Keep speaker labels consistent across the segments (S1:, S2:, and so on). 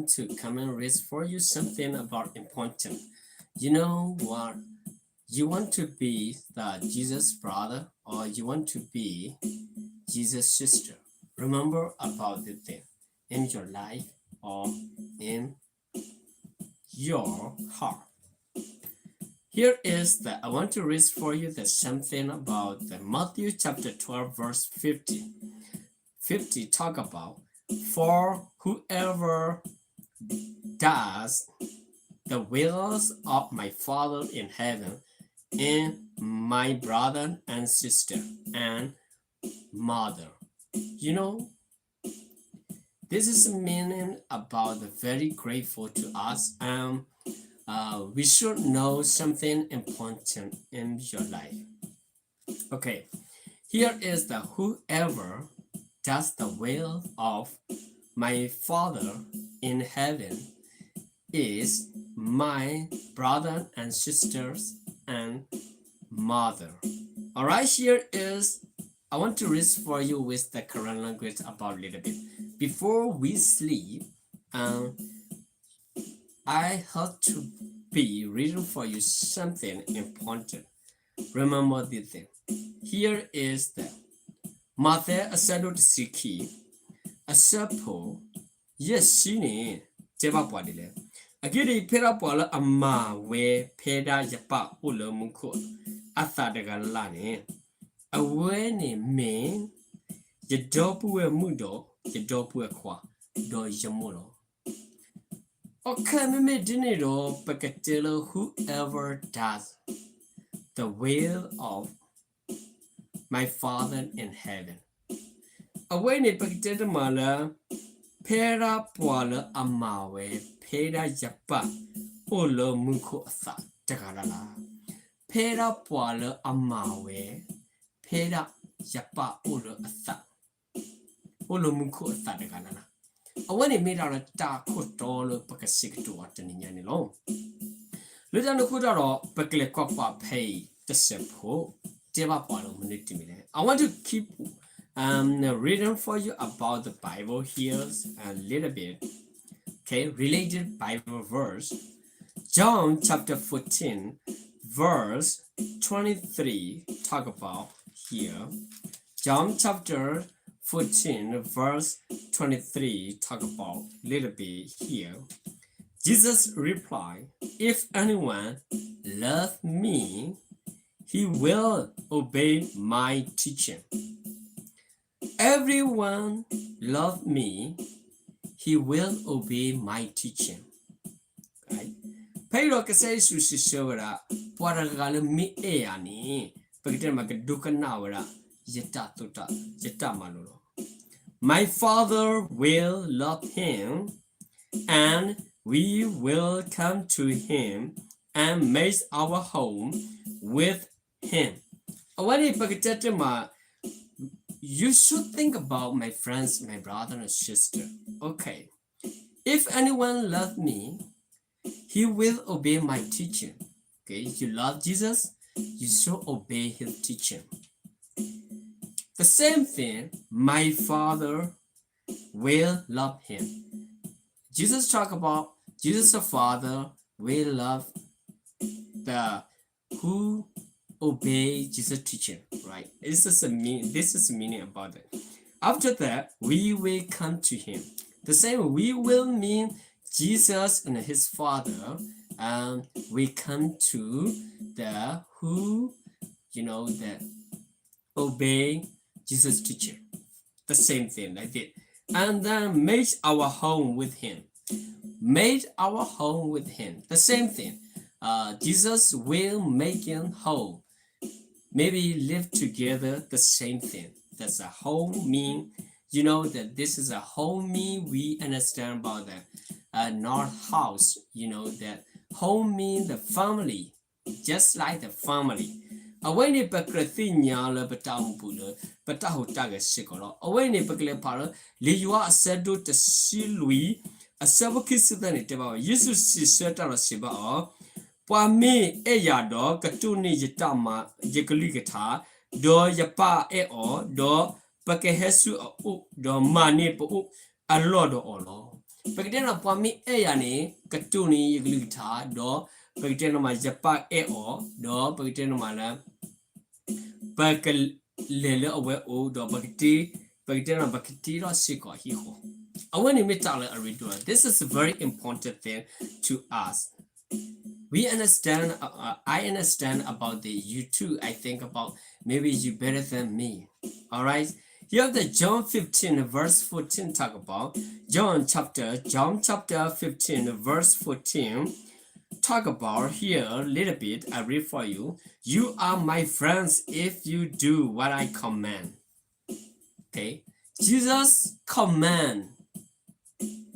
S1: want to come and read for you something about important. You know what? You want to be the Jesus brother or you want to be Jesus sister. Remember about the thing in your life or in your heart. Here is the I want to read for you the something about the Matthew chapter 12 verse 50. 50 talk about for whoever does the wills of my Father in heaven and my brother and sister and mother. You know, this is meaning about the very grateful to us and we should know something important in your life. Okay, here is the whoever does the will of my Father in heaven is my brother and sisters and mother. All right, here is I want to read for you with the current language about a little bit. Before we sleep, I have to be reading for you something important. Remember this thing. Here is the Mother Asado Siki Asapo Yes Shini Jeba Padile. Agiri Perapola Ama we Peda Yapa Ula Muko Athadaga Lani. Away me Yadopu Mudo Yadopu Qua Do Yamulo. Okay, me dinero pacatilla whoever does the will of my Father in heaven. Away ne pacatilla mala pera poala amawe pera yapa olo muko asa tagalala. Pera poala amawe pera yapa olo asa olo muko asa tagalala. When it made out a dark coat all up a sick to what in any long. Little no good at all, but let copper pay the simple. I want to keep reading for you about the Bible here a little bit. Okay, related Bible verse. John chapter 14, verse 23. Talk about here. John chapter 14 verse 23 talk about little bit here. Jesus replied, if anyone loves me, he will obey my teaching. Everyone love me, he will obey my teaching. Right? Pero kasi susisora para galo mi ani pagkita magdukana yeta tuta yeta malolo. My Father will love him, and we will come to him and make our home with him. You should think about my friends, my brother and sister. Okay, if anyone loves me, he will obey my teaching. Okay, you love Jesus, you should obey his teaching. The same thing, my Father will love him. Jesus talk about Jesus the Father will love the who obey Jesus' teaching, right? This is the meaning about it. After that, we will come to him. The same we will mean Jesus and his Father, and we come to the who, that obey Jesus' teaching. The same thing like that. And then made our home with him. Made our home with him. The same thing. Jesus will make him home. Maybe live together, the same thing. That's a home mean. You know that this is a home mean. We understand about that. Not house. You know that home mean the family. Just like the family. Away ne pakrati nyala batahu pula batahu taga sikolo away ne pakle pala liwa asado te silui asabakisitani teba Jesus sisata siba pami eyado katuni yitama yekalikata do yapa do pakehesu do mani po alodo olo Pagdena pami yani katuni yigluta do pagdena ma japa do pagdena mala pakal lele awe o do pagdena bakti ro siko hi ho. Awani mitala arido. This is a very important thing to us. We understand, I understand about the you too. I think about maybe you better than me. All right. You have the John 15 verse 14 talk about John chapter 15 verse 14 talk about here a little bit. I read for you. You are my friends if you do what I command. Okay. Jesus command.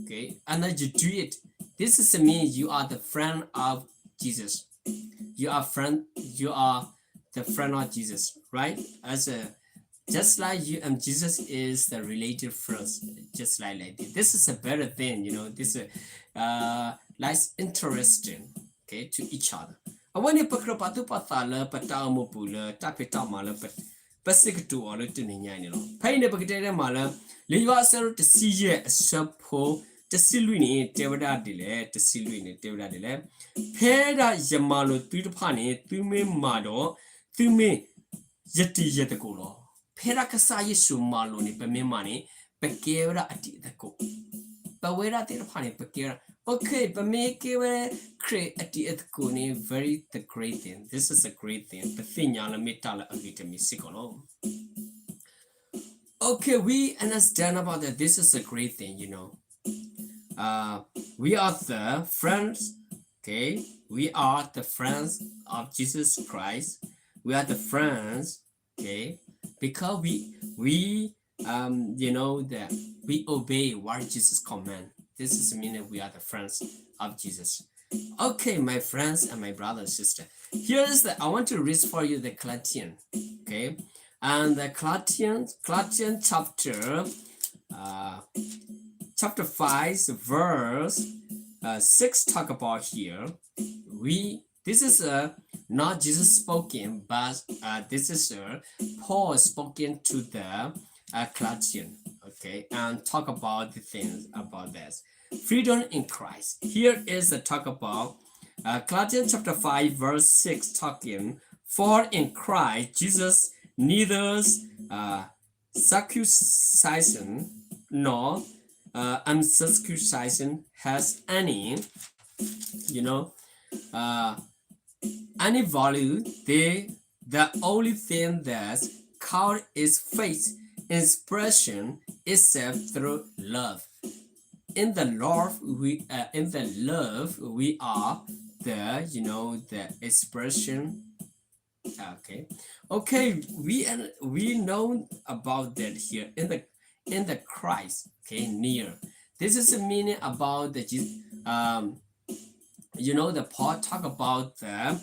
S1: Okay, and then you do it. This is mean you are the friend of Jesus. You are the friend of Jesus, right? As a just like you and Jesus is the related friends, just like this. This is a better thing, This is like interesting, okay, to each other. And when you put up a patala, patamopula, tapitamala, but basic to all it in Yanino. Pain a potato mala, leave us to see a suppo. The Silvini, Tevada delay, the Silvini, Tevada delay. Peda Yamalo, Tudupani, Tume Mado, Tume Yeti Yetacolo. Peda Casai Sumaloni, Pemimani, Pekera at the cook. But where are the Pani Pekera? Okay, but make it create at the Ethconi, very the great thing. This is a great thing. The thing Yana Metala Agitami Sikolo. Okay, we understand about that. This is a great thing, we are the friends, okay? We are the friends of Jesus Christ. We are the friends, okay? Because we that we obey what Jesus command. This is meaning we are the friends of Jesus. Okay, my friends and my brother and sister. Here is I want to read for you the Galatian, okay? And the Galatian chapter 5 verse 6 talk about here. This is not Jesus spoken, but this is Paul spoken to the Galatian, okay, and talk about the things about this freedom in Christ. Here is the talk about Galatians chapter 5 verse 6 talking, for in Christ Jesus neither circumcision nor uncircumcision has any any value. The only thing that count is faith expression itself through love. In the love we are the expression. Okay, we know about that here in the Christ, okay, near. This is the meaning about the the Paul talk about the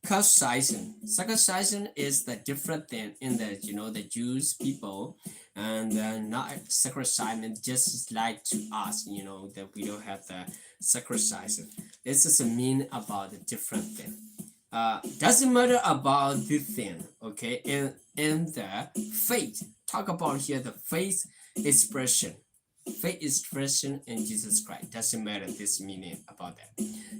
S1: circumcision. Circumcision is the different thing in the Jews people, and not circumcision just like to us, that we don't have the circumcision. This is a mean about the different thing. Doesn't matter about the thing, okay? In the faith, talk about here the faith expression in Jesus Christ. Doesn't matter this meaning about that.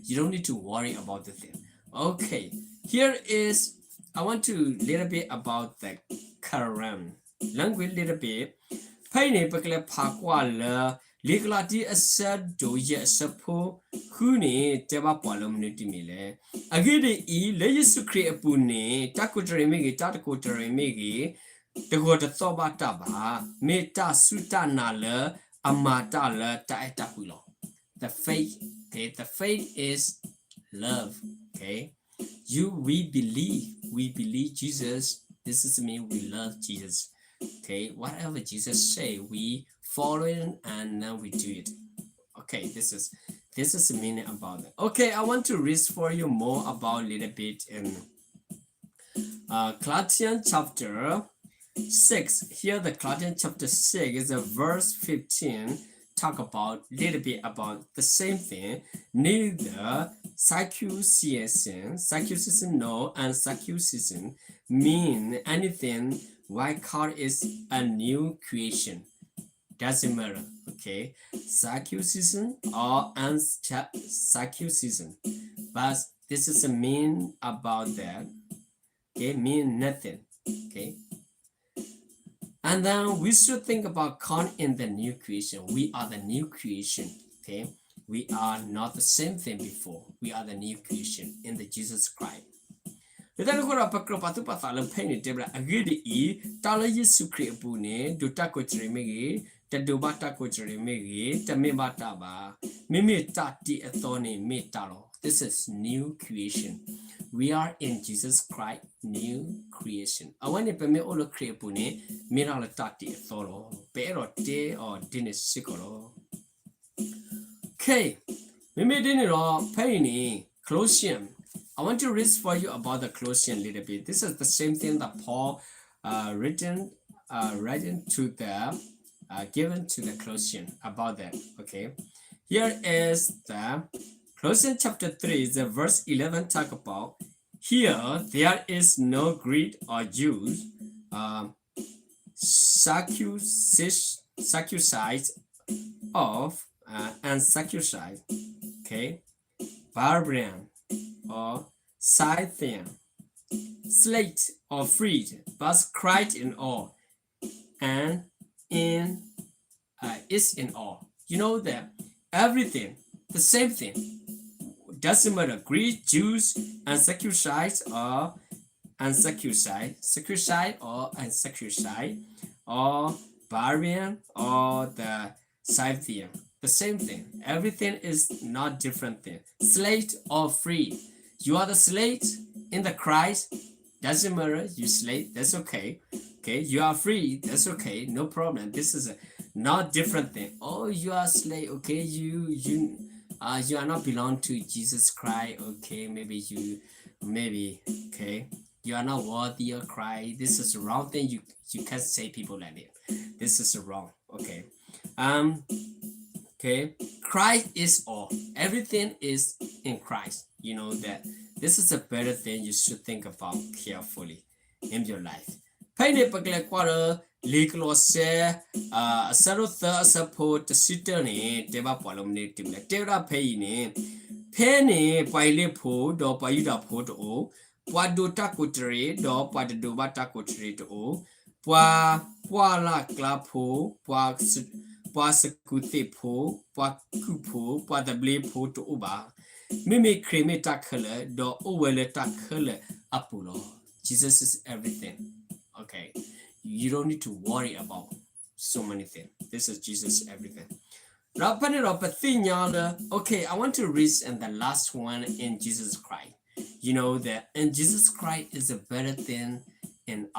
S1: You don't need to worry about the thing. Okay, here is I want to little bit about the Quran language little bit. Paine bakle pakwa la legalati asad do ye sapo huni teba palom ni timile agide e le yesu kri apune takutare megi tatakutare megi tego de thoba taba meta sutana la amata la taitakulo. The faith, okay, the faith is love, okay. We believe Jesus. This is mean we love Jesus, okay. Whatever Jesus say, we follow it and then we do it. Okay, this is the meaning about it. Okay, I want to read for you more about a little bit in Galatians chapter 6. Here the Galatians chapter 6 is a verse 15 talk about little bit about the same thing. Neither circumcision no and circumcision mean anything Why God is a new creation? Doesn't matter. Okay, circumcision or uncircumcision, but this is a mean about that. Okay, mean nothing. Okay, and then we should think about God in the new creation. We are the new creation. Okay, we are not the same thing before. We are the new creation in the Jesus Christ. Kita ko ra pakro patu patala pain tebra agidi e tala Yesu Christ bune do tako tremegi ta do bata ko tremegi ta me bata ba mimi tati athoni me talo. This is new creation. We are in Jesus Christ, new creation. I want to permit all the create bune mira la tati atholo pero te or dinner sikolo. Okay, mimi dinner pain Colossians. I want to read for you about the Colossians a little bit. This is the same thing that Paul written to the given to the Colossians about that. Okay, here is the Colossians chapter 3, the verse 11 talk about here there is no Greek or Jews, circumcised of uncircumcised, okay, barbarian or Scythian, slate or freed, but Christ in all, and in is in all. You know that everything, the same thing, doesn't matter Greek, Jews, uncircumcised or circumcised or uncircumcised, or barbarian or the Scythian. The same thing. Everything is not different thing. Slave or free. You are the slave in the Christ. Doesn't matter. You slave. That's okay. Okay. You are free. That's okay. No problem. This is a not different thing. Oh, you are slave. Okay. You are not belong to Jesus Christ. Okay. Maybe okay. You are not worthy of Christ. This is the wrong thing. You can't say people like that. This is wrong. Okay. Okay, Christ is all. Everything is in Christ. You know that this is a better thing you should think about carefully in your life. Paine pakle kwara legal se asarotha support sitter ne deba polom ne timle tera pay ne pene paile pho do payuda pho to pwado takotre do pwado bata kotre to pwa la kla pho pwa sekute pho pwa ku pho pwa the ble pho to oba mimi creme takhle do owele takhle apulo. Jesus is everything. Okay, you don't need to worry about so many things. This is Jesus everything. Okay, I want to read and the last one in Jesus Christ. You know that in Jesus Christ is a better thing in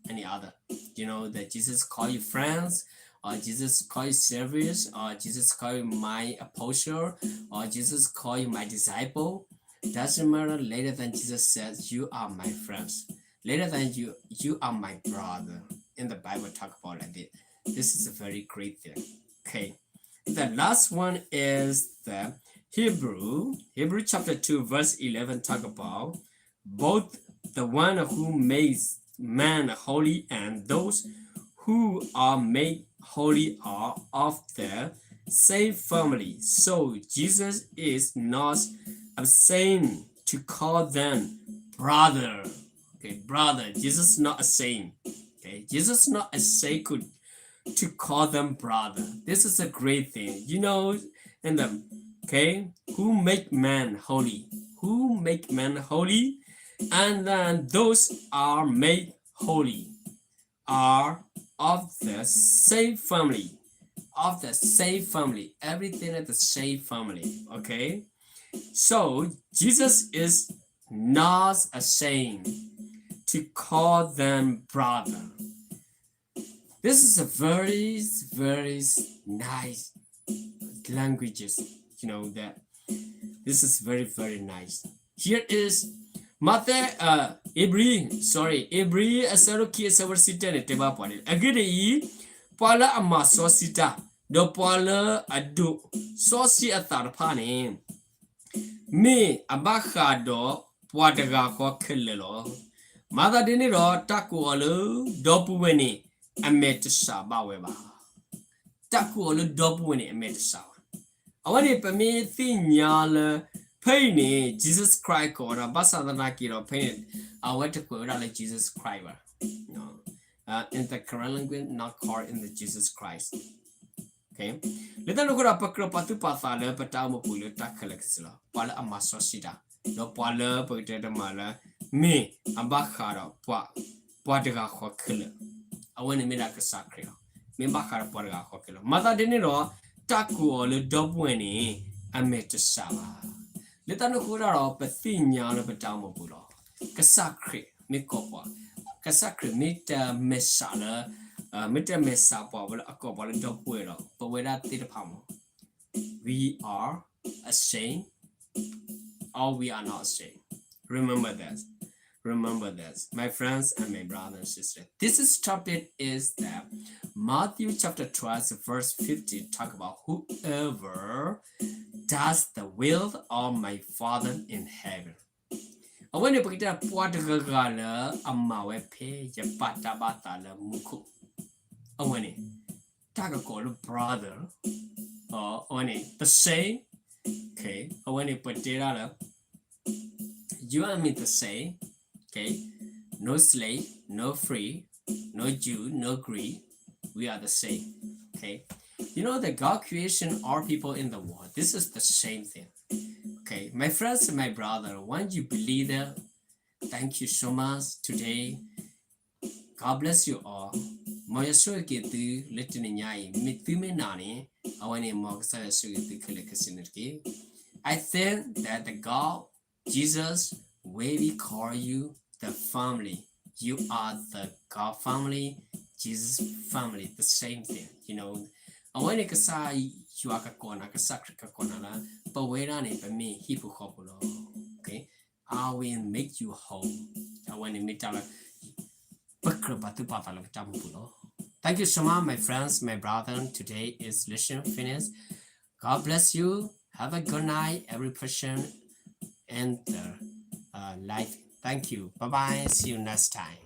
S1: any other. You know that Jesus call you friends, or Jesus call you service, or Jesus call you my apostle, or Jesus call you my disciple. Doesn't matter. Later than Jesus says, you are my friends. Later than you are my brother. In the Bible talk about like this. This is a very great thing. Okay. The last one is the Hebrew chapter 2 verse 11 talk about both the one who makes man holy and those who are made holy are of the same family. So Jesus is not ashamed to call them brother. Okay, brother. Jesus is not ashamed. Okay, Jesus is not ashamed to call them brother. This is a great thing. You know, and the okay, who make man holy? Who make man holy? And then those are made holy are of the same family. Of the same family. Everything is the same family. Okay. So Jesus is not ashamed to call them brother. This is a very, very nice languages. You know that this is very, very nice. Here is Hebrew asaroki asawarsita ne teba pwale. Agiri pwala ama sosita do pwala adu sosi atarpa ne me abaka do pwadaga ko kelelo Mother dinero takuolu dopuweni amet sabaweba. Takuolu dopuweni amet sawa. I want to permit the pain Jesus Christ or Basadana Kiro pain. I want to quote like Jesus Christ. No. In the current language, not called in the Jesus Christ. Okay. Little look up a crop at the pathala, but I'm a bullet takalexilla. Pala a masosida. No pala, but the mala. Me, a bakara, Padaga Hokilla. I want to make a sacre. Me bakara Padaga Hokilla. Mother dinero, taku or the dobweni, I met a sala. Little look up a thin yarn of a damabulo. Casacre, me copa. Casacre, meet messala. Mr. Mesa Pavel a couple of dog widow, but without the palm. We are ashamed or we are not ashamed. Remember that. Remember that. My friends and my brothers and sisters. This topic is that Matthew chapter 12, verse 50 talk about whoever does the will of my Father in heaven. I want to put that what a mawe pay ya bata bata muku. I want it. Talk about brother. Or I want it the same. Okay. I want to put it you and me the same. Okay. No slave, no free, no Jew, no Greek. We are the same. Okay. You know that God creation all people in the world. This is the same thing. Okay. My friends and my brother, when you believe that, thank you so much today. God bless you all. Moya so get the listening yai mitime nani. I want to mock so the I think that the God, Jesus, where we call you the family. You are the God family, Jesus family, the same thing. You know, I want to say you are a corner, a sacred corner, but wait on it for me, Hebrew couple. Okay, I will make you whole. I want to make Thank you so much, my friends, my brother. Today is lesson finished. God bless you. Have a good night, every person and life. Thank you. Bye bye. See you next time.